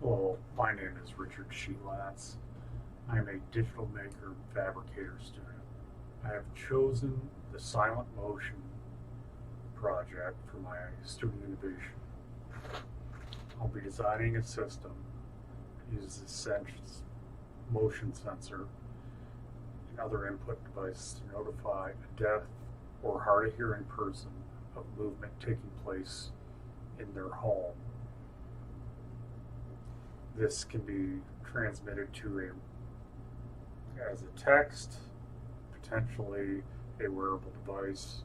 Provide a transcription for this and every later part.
Well, my name is Richard Sheelatz. I am a digital maker fabricator student. I have chosen the silent motion project for my student innovation. I'll be designing a system that uses a motion sensor and other input devices to notify a deaf or hard of hearing person of movement taking place in their home. This can be transmitted to as a text, potentially a wearable device.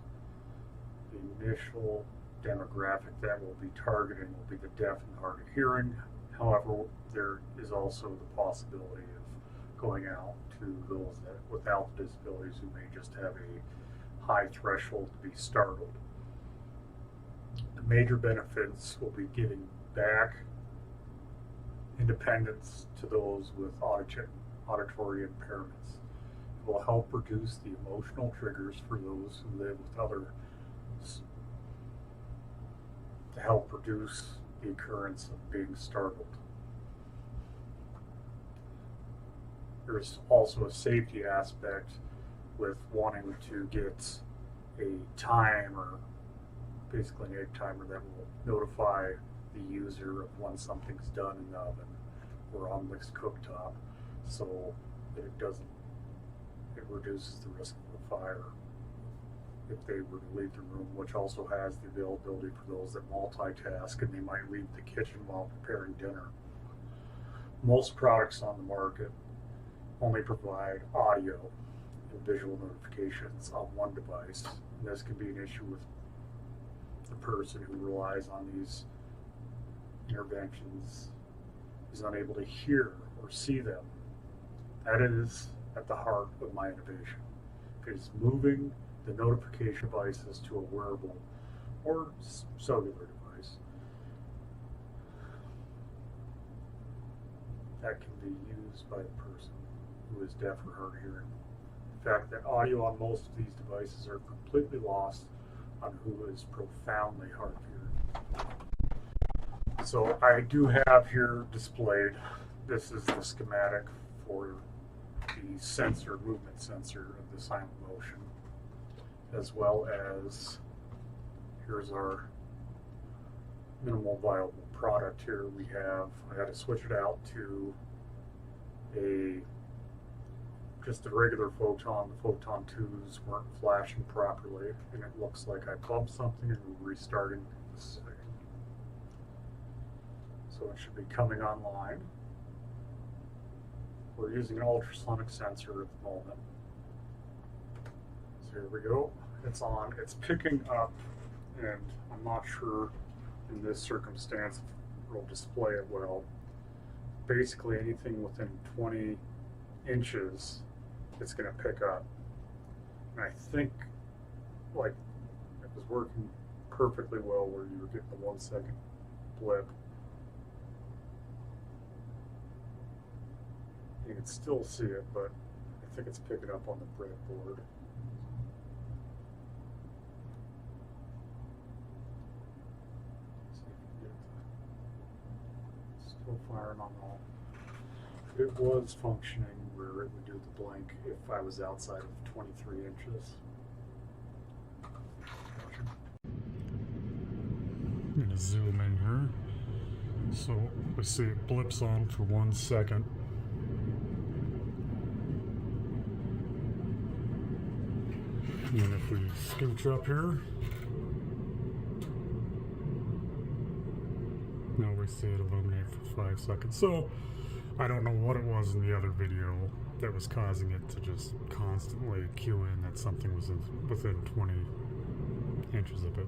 The initial demographic that we'll be targeting will be the deaf and hard of hearing. However, there is also the possibility of going out to those that without disabilities who may just have a high threshold to be startled. The major benefits will be giving back independence to those with auditory impairments. It will help reduce the emotional triggers for those who live with others to help reduce the occurrence of being startled. There's also a safety aspect with wanting to get a timer, basically an egg timer that will notify the user of when something's done in the oven or on this cooktop, so that it reduces the risk of a fire if they were to leave the room, which also has the availability for those that multitask and they might leave the kitchen while preparing dinner. Most products on the market only provide audio and visual notifications on one device, and this can be an issue with the person who relies on these interventions is unable to hear or see them. That is at the heart of my innovation. It is moving the notification devices to a wearable or cellular device that can be used by the person who is deaf or hard of hearing. The fact that audio on most of these devices are completely lost on who is profoundly hard of hearing. So I do have here displayed, this is the schematic for the sensor, movement sensor of the silent motion, as well as here's our minimal viable product here. I had to switch it out to just a regular photon. The photon 2s weren't flashing properly, and it looks like I bumped something and we're restarting this thing. So it should be coming online. We're using an ultrasonic sensor at the moment. So here we go. It's on. It's picking up, and I'm not sure in this circumstance if it'll display it well. Basically anything within 20 inches it's going to pick up. And I think like it was working perfectly well where you were getting the 1 second blip. You can still see it, but I think it's picking up on the breadboard. Still firing on all. It was functioning where it would do the blank if I was outside of 23 inches. I'm going to zoom in here. So we see it blips on for 1 second. And then if we scooch up here, now we see it illuminate for 5 seconds. So I don't know what it was in the other video that was causing it to just constantly cue in that something was within 20 inches of it.